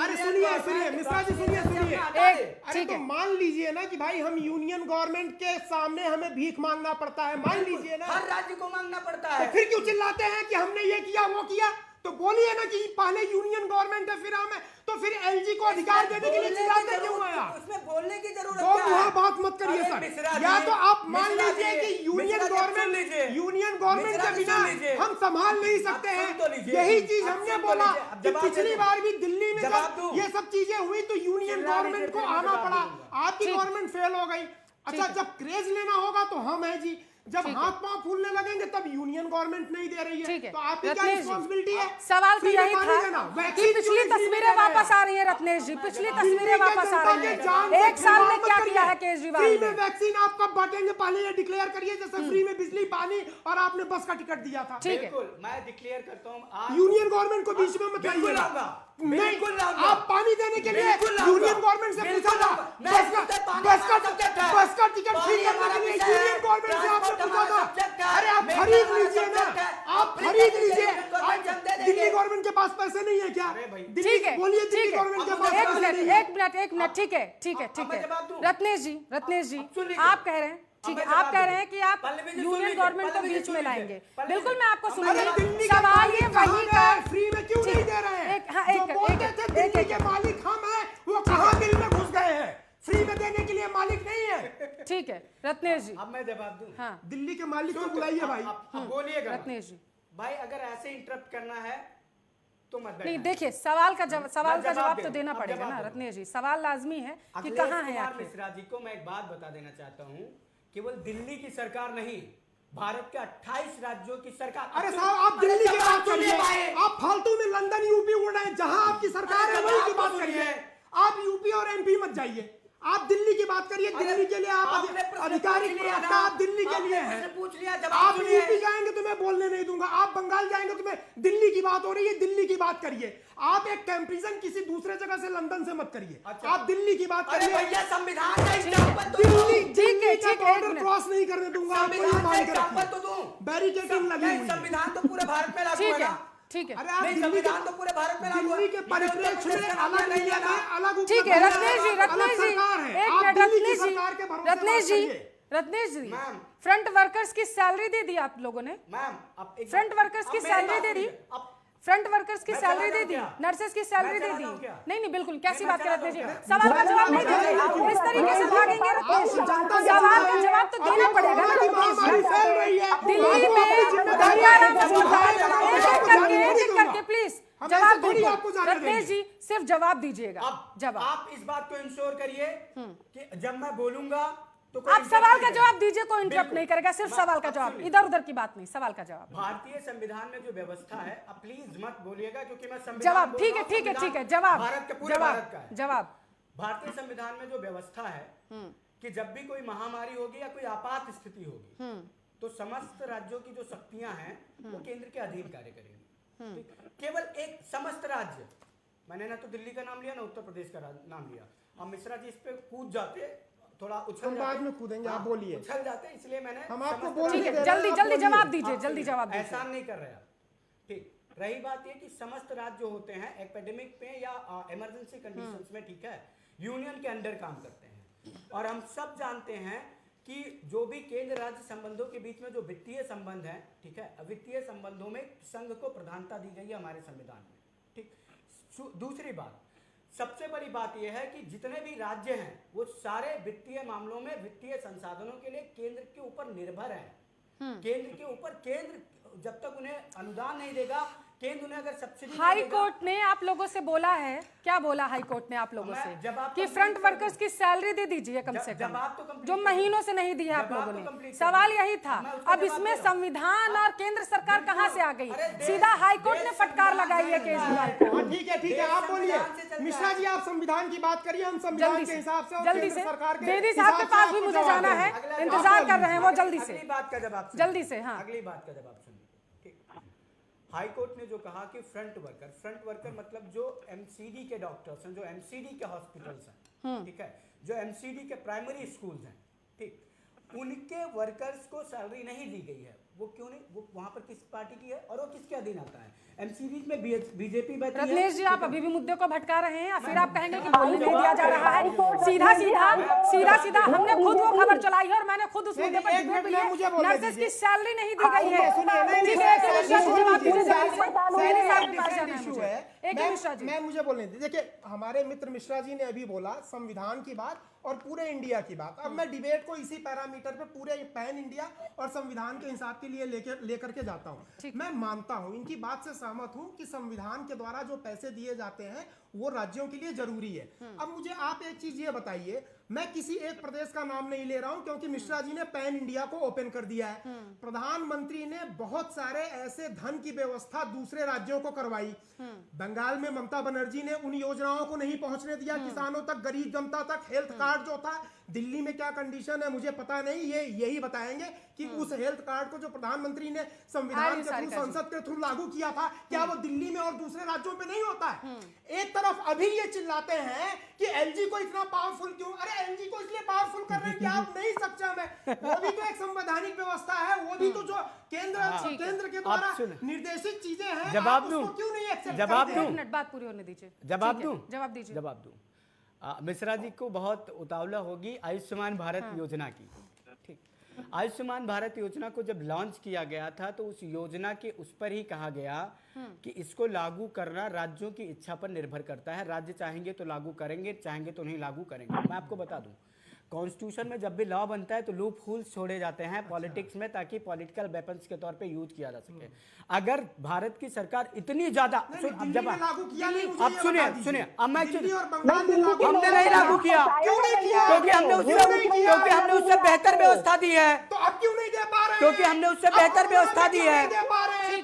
C: अरे सुनिए मिश्रा जी, सुनिए, अरे तो मान लीजिए ना कि भाई हम यूनियन गवर्नमेंट के सामने हमें भीख मांगना पड़ता है, मान लीजिए ना,
F: हर राज्य को मांगना पड़ता है।
C: फिर क्यों चिल्लाते हैं कि हमने ये किया वो किया? तो बोलिए ना कि पहले यूनियन गवर्नमेंट है फिर हमें, तो फिर एलजी को अधिकार देने के लिए चिल्लाते क्यों हैं आप?
F: उसमें बोलने की जरूरत
C: तो
F: क्या है?
C: वहाँ बात मत करिए सर। या तो आप मान लीजिए कि यूनियन गवर्नमेंट के बिना हम संभाल नहीं सकते हैं। यही चीज हमने बोला कि पिछली बार भी दिल्ली में जब ये सब चीजें हुई तो यूनियन गवर्नमेंट को आना पड़ा, आपकी गवर्नमेंट फेल हो गई। अच्छा, जब क्रेज लेना होगा तो हम है जी, जब हाथ पांव फूलने लगेंगे तब यूनियन गवर्नमेंट नहीं दे रही है, तो आपकी क्या रिस्पांसिबिलिटी है?
A: सवाल तो यही था कि पिछली तस्वीरें वापस आ रही हैं रत्नेश जी, पिछली तस्वीरें वापस आ रही हैं। एक साल में क्या किया है केजरीवाल ने?
C: फ्री में वैक्सीन आप कब बांटेंगे पहले ये डिक्लेयर करिए, जैसे फ्री में बिजली पानी और आपने बस का टिकट दिया था।
A: ठीक है,
F: मैं डिक्लेयर करता हूँ,
C: यूनियन गवर्नमेंट को बीच में मत लाइए। नहीं, आप पानी देने के लिए यूनियन गवर्नमेंट से पूछा था, बस का टिकट फ्री करने के लिए यूनियन गवर्नमेंट से आपने पूछा था। अरे आप खरीद लीजिए ना, आप खरीद लीजिए। दिल्ली गवर्नमेंट के पास पैसे नहीं है क्या?
A: ठीक है,
C: बोलिए दिल्ली गवर्नमेंट के पास
A: एक
C: पैसे नहीं है।
A: मिनट, ठीक है। रत्नेश जी, आप कह रहे हैं, ठीक है, आप कह रहे हैं कि आप यूनियन गवर्नमेंट को बीच में लाएंगे। बिल्कुल, मैं आपको सुनूंगी। सवाल ये वही का
C: फ्री में क्यों नहीं दे रहे हैं? दिल्ली के मालिक हम हैं, वो कहाँ दिल में घुस गए हैं? फ्री में देने के लिए मालिक नहीं है।
A: ठीक है रत्नेश जी,
F: अब मैं जवाब दूं।
A: हाँ,
C: दिल्ली के मालिक को बुलाइए भाई।
F: बोलिएगा
A: रत्नेश जी।
F: भाई, अगर ऐसे इंटरप्ट करना है तो मत
A: नहीं, देखिए सवाल का जवाब तो देना
F: अब
A: पड़ेगा
F: जवाब
A: ना
F: दो।
A: रत्नेश जी, सवाल लाजमी है कि
F: अखिलेश
A: कहाँ है
F: कुमार
A: आखिर।
F: मिश्रा जी को मैं एक बात बता देना चाहता हूँ, केवल दिल्ली की सरकार नहीं, भारत के 28 राज्यों की सरकार।
C: अरे साहब, आप दिल्ली की बात करिए, आप फालतू में लंदन यूपी उड़ रहे हैं। जहां आपकी सरकार है वहीं की बात करिए। आप यूपी और एमपी मत जाइए, आप दिल्ली की बात करिए। दिल्ली के लिए आप आधिकारिक प्रवक्ता, आप दिल्ली के लिए हैं।
F: पूछ लिया,
C: आप यूपी जाएंगे तो मैं बोलने नहीं दूंगा, आप बंगाल जाएंगे तो मैं, दिल्ली की बात हो रही है, दिल्ली की बात करिए। आप एक कंपैरिजन किसी दूसरे जगह से लंदन से मत करिए। आप दिल्ली की बात करिए।
F: भैया संविधान का एग्जांपल तो
C: दिल्ली
A: ठीक है,
C: बॉर्डर क्रॉस नहीं करने दूंगा, आप वही मान के रखिए।
F: तो दूं,
C: बैरिकेडिंग लगी हुई है।
F: संविधान तो पूरे भारत में लागू है ना?
A: ठीक है,
C: अरे आप
F: नहीं, संविधान तो पूरे भारत में लागू है।
C: दिल्ली के परिप्रेक्ष्य में अलग नहीं है, अलग
A: ठीक है रत्नेश जी,
C: एक मिनट
A: रत्नेश जी, फ्रंट वर्कर्स की सैलरी दे दी आप लोगों ने?
F: मैम,
A: फ्रंट वर्कर्स की सैलरी दे दी? फ्रंट वर्कर्स की सैलरी दे दी, नर्सेस की सैलरी दे दी? नहीं, बिल्कुल, कैसी बात कर रहे थे? सवाल का जवाब नहीं दीजिए, इस तरीके से भागेंगे रत्नेश जी। सवाल का जवाब तो देना पड़ेगा ना रत्नेश जी। दिल्ली में गंगाराम एक एक करके प्लीज जवाब दीजिए रत्नेश जी, सिर्फ जवाब दीजिएगा। जवाब
F: आप इस बात को इंश्योर करिए कि जब मैं बोलूंगा तो
A: आप सवाल का जवाब दीजिए, कोई इंटरप्ट नहीं करेगा, सिर्फ सवाल का जवाब, इधर उधर की बात नहीं, सवाल का जवाब।
F: भारतीय संविधान में जो व्यवस्था है, आप प्लीज मत बोलिएगा क्योंकि मैं संविधान
A: जवाब, ठीक है, जवाब,
F: भारत के पूरे भारत का है।
A: जवाब।
F: भारतीय संविधान में जो व्यवस्था है कि जब भी कोई महामारी होगी या कोई आपात स्थिति होगी तो समस्त राज्यों की जो शक्तियां हैं वो केंद्र के अधीन कार्य करेंगी। ठीक? केवल एक समस्त राज्य, मैंने ना तो दिल्ली का नाम लिया ना उत्तर प्रदेश का नाम लिया। अब मिश्रा जी इस पे कूद जाते, थोड़ा उछल
C: हम बाद में कूदेंगे, आप बोलिए।
F: उछल जाते, इसलिए मैंने
C: हम आपको
F: समस्त
C: बोल
A: ठीक
C: ही
A: है,
C: दे रहे हैं,
A: जल्दी
C: आप
A: जल्दी
C: बोलिए।
A: जवाब दीजिए,
F: आप
A: जल्दी
F: सुनिए,
A: जवाब दीजिए।
F: एहसान नहीं कर रहे आप। ठीक, रही बात ये कि समस्त राज्य जो होते हैं एपिडेमिक पे या इमरजेंसी कंडीशंस में, ठीक है, यूनियन के अंडर काम करते हैं। और हम सब जानते हैं कि जो भी केंद्र राज्य संबंधों के बीच में जो वित्तीय संबंध है, ठीक है, वित्तीय संबंधों में संघ को प्रधानता दी गई है हमारे संविधान में। ठीक, दूसरी बात, सबसे बड़ी बात यह है कि जितने भी राज्य हैं वो सारे वित्तीय मामलों में वित्तीय संसाधनों के लिए केंद्र के ऊपर निर्भर हैं। केंद्र के ऊपर, केंद्र जब तक उन्हें अनुदान नहीं देगा, केंद्र उन्हें अगर सब्सिडी
A: हाई कोर्ट ने आप लोगों से बोला है, क्या बोला हाई कोर्ट ने आप लोगों से कि फ्रंट वर्कर्स की सैलरी दे दीजिए कम से कम, जो महीनों से नहीं दी है आप लोगों ने। सवाल यही था। अब इसमें संविधान और केंद्र सरकार कहां से आ गई? सीधा हाई कोर्ट ने फटकार लगाई है केजरीवाल को।
C: हाँ, ठीक है, आप बोलिए। मिश्रा जी, आप संविधान की बात करिए, हम संविधान के हिसाब से और
A: जल्दी
C: केंद्र
A: से
C: सरकार के
A: बेदी साहब के पास भी मुझे जाना है, इंतजार कर रहे हैं वो। जल्दी से,
F: अगली बात का जवाब
A: जल्दी से। हाँ,
F: अगली बात का जवाब सुनिए। हाई कोर्ट ने जो कहा कि फ्रंट वर्कर मतलब जो एमसीडी के डॉक्टर्स हैं, जो एमसीडी के हॉस्पिटल्स हैं, ठीक है, जो एमसीडी के प्राइमरी स्कूल्स हैं, ठीक, उनके वर्कर्स को सैलरी नहीं दी गई है। वो क्यों नहीं? वो वहां पर किस पार्टी की है और वो किसके अधीन आता है? एमसीडी में बीजेपी बैठी है।
A: रत्नेश जी, आप अभी भी मुद्दे को भटका रहे हैं या फिर आप कहेंगे कि बोलने नहीं दिया जा रहा है? सीधा हमने खुद वो खबर चलाई है और मैंने खुद उस मुद्दे पर डिबेट भी है। नर्सेस की सैलरी नहीं दी गई है।
C: मुझे बोलने दीजिए। देखिए, हमारे मित्र मिश्रा जी ने अभी बोला संविधान की बात और पूरे इंडिया की बात। अब मैं डिबेट को इसी पैरामीटर पे पूरे पैन इंडिया और संविधान के हिसाब के लिए लेकर के जाता हूं। मैं मानता हूं, इनकी बात से सहमत हूं कि संविधान के द्वारा जो पैसे दिए जाते हैं वो राज्यों के लिए जरूरी है। अब मुझे आप एक चीज ये बताइए, मैं किसी एक प्रदेश का नाम नहीं ले रहा हूं क्योंकि मिश्रा जी ने पैन इंडिया को ओपन कर दिया है। प्रधानमंत्री ने बहुत सारे ऐसे धन की व्यवस्था दूसरे राज्यों को करवाई। बंगाल में ममता बनर्जी ने उन योजनाओं को नहीं पहुंचने दिया किसानों तक, गरीब जनता तक। हेल्थ कार्ड जो था, दिल्ली में क्या कंडीशन है मुझे पता नहीं, ये यही बताएंगे कि उस हेल्थ कार्ड को जो प्रधानमंत्री ने संविधान के थ्रू, संसद के थ्रू लागू किया था, क्या वो दिल्ली में और दूसरे राज्यों में नहीं होता है? एक तरफ अभी ये चिल्लाते हैं कि एलजी को इतना पावरफुल क्यों? अरे एलजी को इसलिए पावरफुल कर रहे हैं कि आप नहीं सक्षम है। वो भी तो एक संवैधानिक व्यवस्था है, वो भी तो जो केंद्र के द्वारा निर्देशित चीजें हैं।
F: जवाब दूं?
C: क्यों नहीं एक्सेप्ट?
F: जवाब दूं?
A: एक मिनट, बात पूरी होने दीजिए।
F: जवाब दूं?
A: जवाब दीजिए।
F: जवाब दूं। मिश्रा जी को बहुत उतावला होगी आयुष्मान भारत योजना की। ठीक, आयुष्मान भारत योजना को जब लॉन्च किया गया था तो उस योजना के उस पर ही कहा गया कि इसको लागू करना राज्यों की इच्छा पर निर्भर करता है। राज्य चाहेंगे तो लागू करेंगे, चाहेंगे तो नहीं लागू करेंगे। मैं आपको बता दूं, कॉन्स्टिट्यूशन में जब भी लॉ बनता है तो लूप होल्स छोड़े जाते हैं पॉलिटिक्स में, ताकि पॉलिटिकल वेपन्स के तौर पे यूज किया जा सके। अगर भारत की सरकार इतनी ज्यादा, अब सुनिए, अब मैं हमने नहीं लागू किया क्योंकि हमने उससे बेहतर व्यवस्था दी है।
C: तो अब क्यों नहीं दे पा रहे?
F: क्योंकि हमने उससे बेहतर व्यवस्था दी है।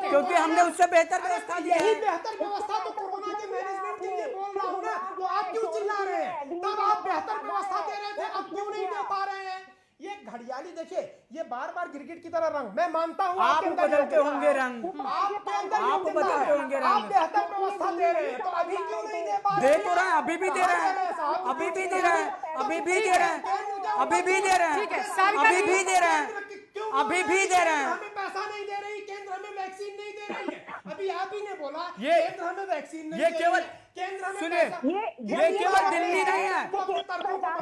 F: क्योंकि हमने उससे बेहतर व्यवस्था दी है।
C: बेहतर व्यवस्था तो कोरोना के मैनेजमेंट के लिए बोल रहा हूँ ना, तो आप क्यों चिल्ला रहे हैं? तब आप बेहतर व्यवस्था दे रहे थे, अब क्यों नहीं दे पा रहे हैं? ये घड़ियाली देखिए, ये बार बार गिरगिट की तरह रंग, मैं मानता हूँ
F: आप बदलते होंगे रंग,
C: आप
F: बदलते होंगे रंग।
C: आप बेहतर व्यवस्था दे रहे हैं, तो अभी क्यों नहीं दे पा रहे?
F: दे तो रहे हैं, अभी भी दे रहे हैं, अभी भी दे रहे हैं, अभी भी दे रहे हैं, अभी भी दे रहे हैं, अभी भी दे रहे हैं, अभी भी दे रहे हैं।
C: हमें पैसा नहीं दे रही, केंद्र हमें वैक्सीन नहीं दे रही है। अभी आप ही ने बोला
F: ये
C: केंद्र हमें वैक्सीन नहीं
F: ये
C: दे
F: केवल
C: रही है। केंद्र हमें
F: सुनिए,
C: पैसा-
F: ये केवल दिल्ली नहीं है,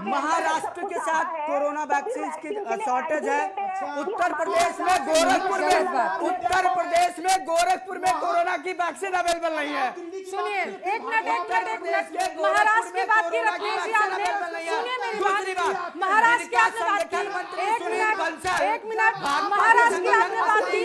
F: महाराष्ट्र के साथ कोरोना वैक्सीन की शॉर्टेज है। उत्तर प्रदेश में गोरखपुर में कोरोना की वैक्सीन अवेलेबल नहीं है।
A: सुनिए, एक मिनट, महाराष्ट्र की बात की रत्नेश जी आपने, सुनिए मेरी बात, महाराष्ट्र की आपने बात की, एक मिनट, महाराष्ट्र की आपने बात की,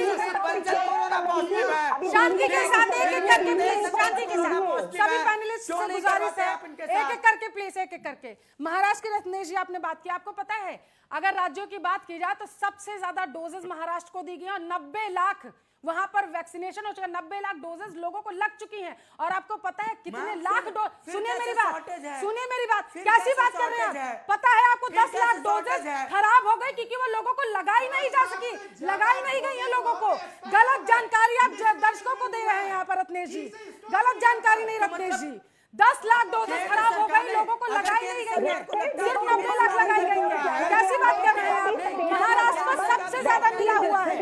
A: शांति के साथ एक-एक करके प्लीज, शांति के साथ सभी पैनलिस्ट से गुजारिश है, एक-एक करके प्लीज, एक-एक करके। महाराष्ट्र के रत्नेश जी आपने बात की, आपको पता है अगर राज्यों की बात की जाए तो सबसे ज्यादा डोजेस महाराष्ट्र को दी गई और 90 लाख वहां पर वैक्सीनेशन हो चुका, 90 लाख डोजेस लोगों को लग चुकी हैं। और आपको पता है कितने लाख डोज, सुनिए मेरी बात, सुनिए मेरी बात, कैसी बात कर रहे हैं आप? पता है आपको 10 लाख डोजेस खराब हो गई क्योंकि वो लोगों को लगाई नहीं जा सकी, लगाई नहीं गई है लोगों को। गलत जानकारी आप दर्शकों को दे रहे हैं यहाँ पर रत्नेश जी, गलत जानकारी नहीं रत्नेश जी। 10 लाख डोजेस खराब हो गई, लोगों को लगाई नहीं गई है, सिर्फ 90 लाख लगाई गई है। कैसी बात कर रहे हैं आप? महाराष्ट्र को सबसे ज्यादा मिला हुआ है।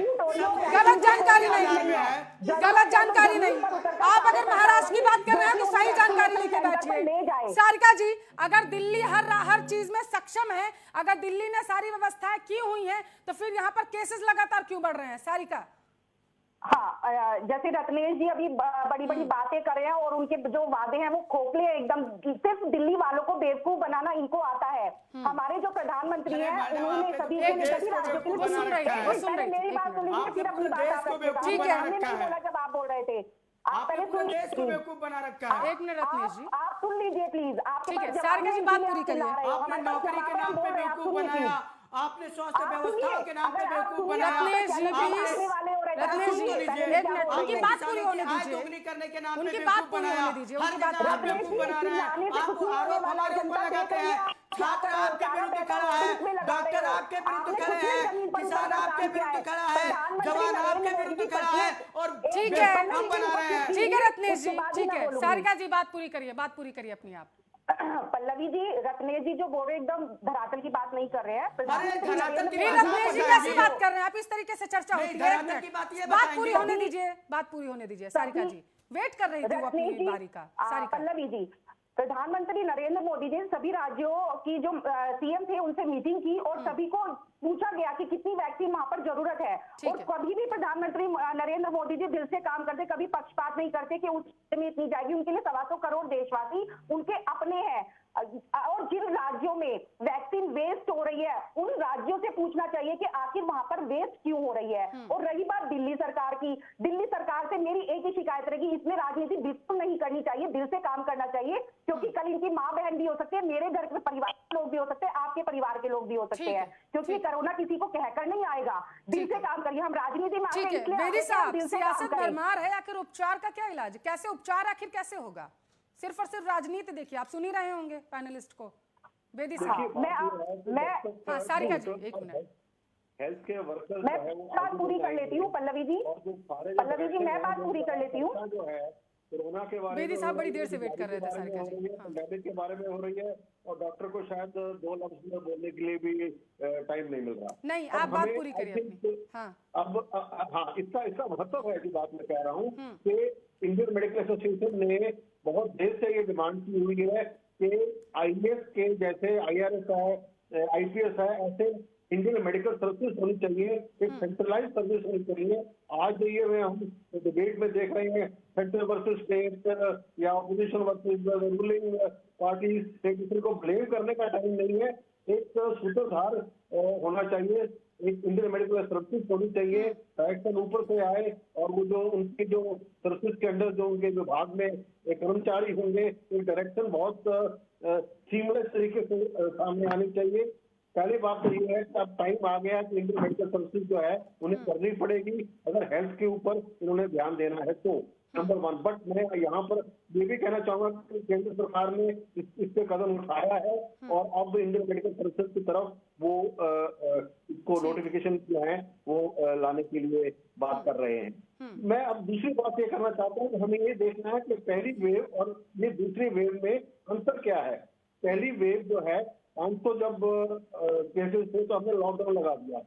A: गलत जानकारी नहीं, गलत जानकारी नहीं। आप अगर महाराष्ट्र की बात कर रहे हैं तो सही जानकारी लेके बैठिए। सारिका जी, अगर दिल्ली हर चीज में सक्षम है, अगर दिल्ली ने सारी व्यवस्थाएं की हुई हैं, तो फिर यहाँ पर केसेस लगातार क्यों बढ़ रहे हैं? सारिका।
E: हाँ, जैसे रत्नेश जी अभी बड़ी बड़ी बातें कर रहे हैं और उनके जो वादे हैं वो खोखले हैं एकदम। सिर्फ दिल्ली वालों को बेवकूफ बनाना इनको आता है। हमारे जो प्रधानमंत्री हैं उन्होंने सभी राज्यों के लिए मेरी बात सुन लीजिए, फिर अपनी बात आप रखिएगा।
A: ठीक है,
E: हमने नहीं बोला जब आप बोल रहे थे, आप पहले सुन लीजिए।
F: बेवकूफ बना रखा है।
A: एक मिनट रत्नेश जी,
E: आप सुन लीजिए प्लीज।
A: ठीक है, सारिका जी बात पूरी करिए।
F: आपने नौकरी के नाम पे बेवकूफ बनाया, आपने स्वास्थ्य व्यवस्थाओं के नाम पे बेवकूफ बनाया।
A: रत्नेश जी प्लीज, रत्नेश जी एक मिनट, उनकी बात पूरी होने दीजिए,
F: करने के नाम पे
A: उनकी बात पूरी होने दीजिए, उनकी बात
F: आप बेवकूफ बना रहे हैं। आपको आरोप हमारे ऊपर लगाते हैं, छात्र आपके विरुद्ध खड़ा है, डॉक्टर आपके विरुद्ध खड़े हैं, किसान आपके विरुद्ध खड़ा है, जवान आपके विरुद्ध खड़ा है और
A: ठीक है,
F: हम बना रहे हैं।
A: ठीक है रत्नेश जी, ठीक है। सारिका जी बात पूरी करिए, बात पूरी करिए अपनी आप।
E: पल्लवी जी, रत्नेश जी जो बोल रहे हैं एकदम धरातल की बात नहीं कर रहे हैं।
A: रत्नेश जी कैसी बात कर रहे हैं आप? इस तरीके से चर्चा होती है? एक मिनट, बात पूरी होने दीजिए, बात पूरी होने दीजिए। सारिका जी वेट कर रही थी वो अपनी बारी का। सारिका।
E: पल्लवी जी, प्रधानमंत्री नरेंद्र मोदी जी सभी राज्यों की जो सीएम थे उनसे मीटिंग की और सभी को पूछा गया कि कितनी वैक्सीन वहां पर जरूरत है। और कभी भी प्रधानमंत्री नरेंद्र मोदी जी दिल से काम करते, कभी पक्षपात नहीं करते कि उस में इतनी जाएगी। उनके लिए 125 करोड़ देशवासी उनके अपने हैं। और जिन राज्यों में वैक्सीन वेस्ट हो रही है उन राज्यों से पूछना चाहिए कि आखिर वहां पर वेस्ट क्यों हो रही है। और रही बात दिल्ली सरकार की, दिल्ली सरकार से मेरी एक ही शिकायत रहेगी, इसमें राजनीति बिल्कुल नहीं करनी चाहिए, दिल से काम करना चाहिए। क्योंकि कल इनकी माँ बहन भी हो सकते हैं, मेरे घर के परिवार के लोग भी हो सकते हैं, आपके परिवार के लोग भी हो सकते हैं। क्योंकि कोरोना किसी को कहकर नहीं आएगा। दिल से काम करिए। हम राजनीति में
A: ठीक है बेदी साहब, सियासत भरमार है, आखिर उपचार का क्या इलाज? कैसे उपचार आखिर कैसे होगा? सिर्फ और सिर्फ राजनीति देखिए, आप सुन ही रहे होंगे पैनलिस्ट को। बेदी साहब, हाँ सारिका जी एक मिनट,
D: हेल्थ केयर वर्कर्स
E: मैं बात पूरी कर लेती हूँ। पल्लवी जी, पल्लवी जी मैं बात पूरी कर लेती हूँ।
D: जो है कोरोना के बारे में
A: बेदी साहब बड़ी देर से वेट कर रहे थे सारिका जी।
D: पैंडेमिक के बारे में हो रही है और डॉक्टर को शायद 2 लफ्ज में बोलने के लिए भी टाइम नहीं मिल रहा।
A: नहीं, आप बात पूरी करिए अपनी। हाँ
D: अब हाँ, इसका महत्व है कि बात मैं कह रहा हूँ कि इंडियन मेडिकल एसोसिएशन ने बहुत देर से ये डिमांड की हुई है कि आईएएस के जैसे आईआरएस है, आईपीएस है, ऐसे इंडियन मेडिकल सर्विस होनी चाहिए, एक सेंट्रलाइज सर्विस होनी चाहिए। आज ये हम डिबेट में देख रहे हैं सेंट्रल वर्सेस स्टेट या ऑपोजिशन वर्सेस रूलिंग पार्टीज, एक दूसरे को ब्लेम करने का टाइम नहीं है। एक सूत्रधार होना चाहिए, एक इंडियन मेडिकल सर्विस होनी चाहिए, डायरेक्शन ऊपर से आए और वो जो उनके जो सर्विस के अंदर जो उनके विभाग में कर्मचारी होंगे, एक डायरेक्शन बहुत सीमलेस तरीके से सामने आनी चाहिए। पहली बात तो ये है कि अब टाइम आ गया कि इंडियन मेडिकल सर्विस जो है उन्हें करनी पड़ेगी अगर हेल्थ के ऊपर इन्होंने ध्यान देना है तो, नंबर 1। बट मैं यहाँ पर ये भी कहना चाहूंगा कि केंद्र सरकार ने इस पे कदम उठाया है और अब इंडियन मेडिकल सर्विसेज की तरफ वो इसको नोटिफिकेशन किया है, वो लाने के लिए बात कर रहे हैं। मैं अब दूसरी बात ये करना चाहता हूँ कि हमें ये देखना है कि पहली वेव और ये दूसरी वेव में अंतर क्या है। पहली वेव जो है 500 जब केसेस थे तो हमने लॉकडाउन लगा दिया,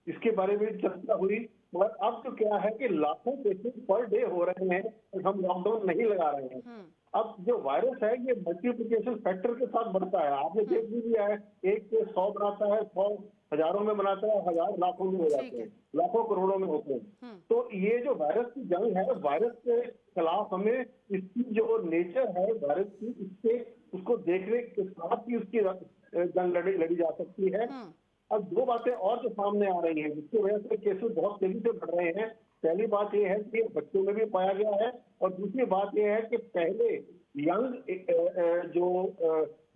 D: इसके बारे में चर्चा हुई। मगर अब तो क्या है कि लाखों केसेस पर डे हो रहे हैं और हम लॉकडाउन नहीं लगा रहे हैं। अब जो वायरस है ये मल्टीप्लिकेशन फैक्टर के साथ बढ़ता है। आपने देख भी लिया है, एक केस 100 बनाता है, 100 हजारों में बनाता है, 1000 लाखों में हो जाते हैं, लाखों करोड़ों में होते हैं। तो ये जो वायरस की जंग है, वायरस के खिलाफ हमें इसकी जो नेचर है वायरस की, इससे उसको देखने के साथ ही उसकी जंग लड़ी जा सकती है। अब 2 बातें और जो सामने आ रही हैं जिसकी वजह से केसेस बहुत तेजी से बढ़ रहे हैं, पहली बात यह है कि बच्चों में भी पाया गया है, और दूसरी बात यह है कि पहले यंग जो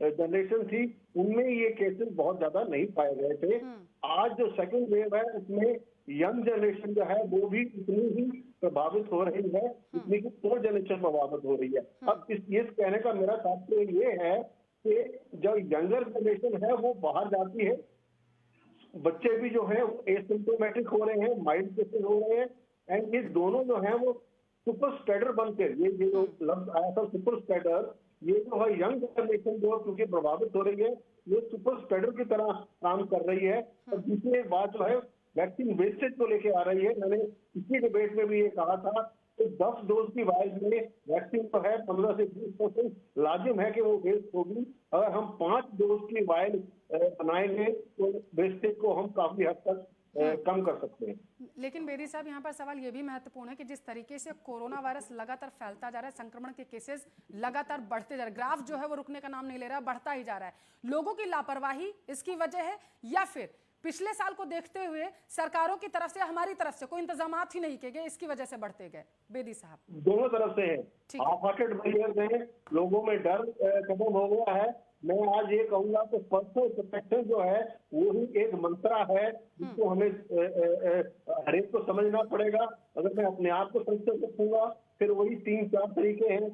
D: जनरेशन थी उनमें ये केसेस बहुत ज्यादा नहीं पाए गए थे। आज जो सेकंड वेव है उसमें यंग जनरेशन जो है वो भी इतनी ही प्रभावित हो रही है जितनी कि ओल्ड जनरेशन प्रभावित हो रही है। अब इस कहने का मेरा तात्पर्य ये है कि जो यंगर जनरेशन है वो बाहर जाती है, बच्चे भी जो है वो एसिम्प्टोमेटिक हो रहे हैं, माइल्ड केसेस हो रहे हैं, एंड ये दोनों जो है वो सुपर स्प्रेडर बनकर, ये जो लफ्ज आया था सुपर स्प्रेडर, ये जो है यंग जनरेशन जो क्योंकि प्रभावित हो रही है ये सुपर स्प्रेडर की तरह काम कर रही है। और दूसरी एक बात जो है वैक्सीन वेस्टेज को लेके आ रही है। मैंने इसी डिबेट में भी ये कहा था कि 10 डोज की वाइल में वैक्सीन तो है 15 से 20% लाजिम है कि वो वेस्ट होगी। अगर हम 5 डोज की वाइल बनाएंगे तो वेस्टेज को हम काफी हद तक कम कर सकते हैं।
A: लेकिन बेदी साहब, यहाँ पर सवाल ये भी महत्वपूर्ण है कि जिस तरीके से कोरोना वायरस लगातार फैलता जा रहा है, संक्रमण के केसेस लगातार बढ़ते जा रहे हैं, ग्राफ जो है वो रुकने का नाम नहीं ले रहा, बढ़ता ही जा रहा है। लोगों की लापरवाही इसकी वजह है, या फिर पिछले साल को देखते हुए सरकारों की तरफ से, हमारी तरफ से कोई इंतजामात ही नहीं किए गए, इसकी वजह से बढ़ते गए? बेदी साहब,
D: दोनों तरफ से है, हाफ हार्टेड मेजर्स हैं, लोगों में डर खत्म हो गया है। मैं आज ये कहूंगा कि पर्सनल प्रोटेक्शन जो है वो ही एक मंत्रा है जिसको हमें हर एक को समझना पड़ेगा। अगर मैं अपने आप को सुरक्षित रखूंगा फिर वही 3-4 तरीके हैं,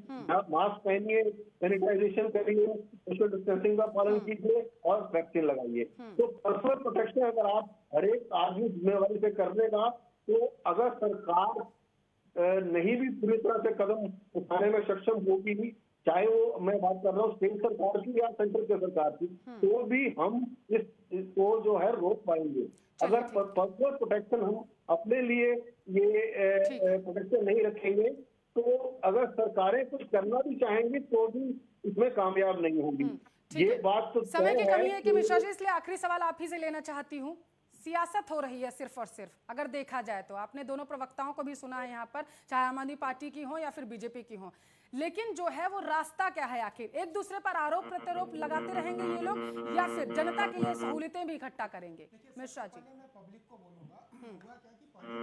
D: मास्क पहनिए, सैनिटाइजेशन करिए, सोशल डिस्टेंसिंग का पालन कीजिए और वैक्सीन लगाइए। तो पर्सनल प्रोटेक्शन अगर आप हर एक आदमी जिम्मेवारी से कर लेगा तो अगर सरकार नहीं भी पूरी तरह से कदम उठाने में सक्षम होगी, चाहे वो मैं बात कर रहा हूँ स्टेट सरकार की या सेंट्रल के सरकार की, तो भी हम इसको जो है रोक पाएंगे। अगर पर्सनल प्रोटेक्शन हम अपने लिए ये प्रोटेक्शन नहीं रखेंगे तो अगर सरकारें कुछ करना भी चाहेंगी तो भी इसमें कामयाब नहीं होगी। ये बात तो
A: समय की कमी है कि मिश्रा जी, इसलिए आखिरी सवाल आप ही से लेना चाहती हूँ। सियासत हो रही है सिर्फ और सिर्फ, अगर देखा जाए तो आपने दोनों प्रवक्ताओं को भी सुना है यहाँ पर, चाहे आम आदमी पार्टी की हो या फिर बीजेपी की हो, लेकिन जो है वो रास्ता क्या है? आखिर एक दूसरे पर आरोप प्रत्यारोप लगाते रहेंगे ये लोग या फिर जनता के लिए सहूलियतें भी इकट्ठा करेंगे? मिश्रा जी,
C: मैं पब्लिक को बोलूंगा, हुआ क्या कि पब्लिक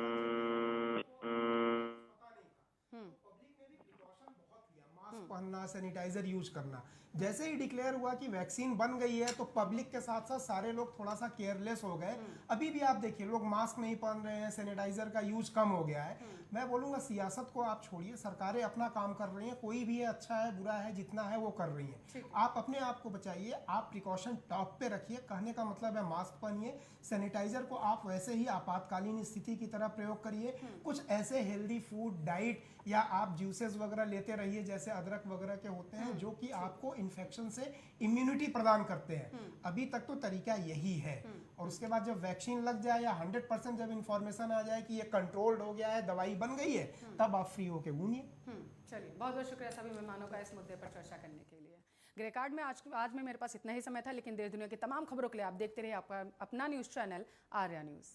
C: ने भी प्रिकॉशन बहुत लिया, मास्क पहनना, सैनिटाइजर यूज करना। जैसे ही डिक्लेयर हुआ कि वैक्सीन बन गई है तो पब्लिक के साथ साथ सारे लोग थोड़ा सा केयरलेस हो गए। अभी भी आप देखिए लोग मास्क नहीं पहन रहे हैं, सैनिटाइजर का यूज कम हो गया है। मैं बोलूंगा सियासत को आप छोड़िए, सरकारें अपना काम कर रही हैं, कोई भी है अच्छा है बुरा है, जितना है वो कर रही हैं। आप अपने आप को बचाइए, आप प्रिकॉशन टॉप पे रखिए। कहने का मतलब है मास्क पहनिए, सैनिटाइजर को आप वैसे ही आपातकालीन स्थिति की तरह प्रयोग करिए। कुछ ऐसे हेल्दी फूड डाइट या आप जूसेस वगैरह लेते रहिए जैसे अदरक वगैरह के होते हैं जो कि आपको इन्फेक्शन से इम्यूनिटी प्रदान करते हैं। अभी तक तो तरीका यही है। और उसके बाद जब वैक्सीन लग जाए या 100% जब इंफॉर्मेशन आ जाए कि ये कंट्रोल्ड हो गया है, दवाई बन गई है, तब आप फ्री होके घूमिए।
A: चलिए, बहुत बहुत शुक्रिया सभी मेहमानों का इस मुद्दे पर चर्चा करने के लिए। ग्रे कार्ड में आज में मेरे पास इतना ही समय था, लेकिन देश दुनिया की तमाम खबरों के लिए आप देखते रहिए आपका अपना न्यूज़ चैनल आर्या न्यूज़।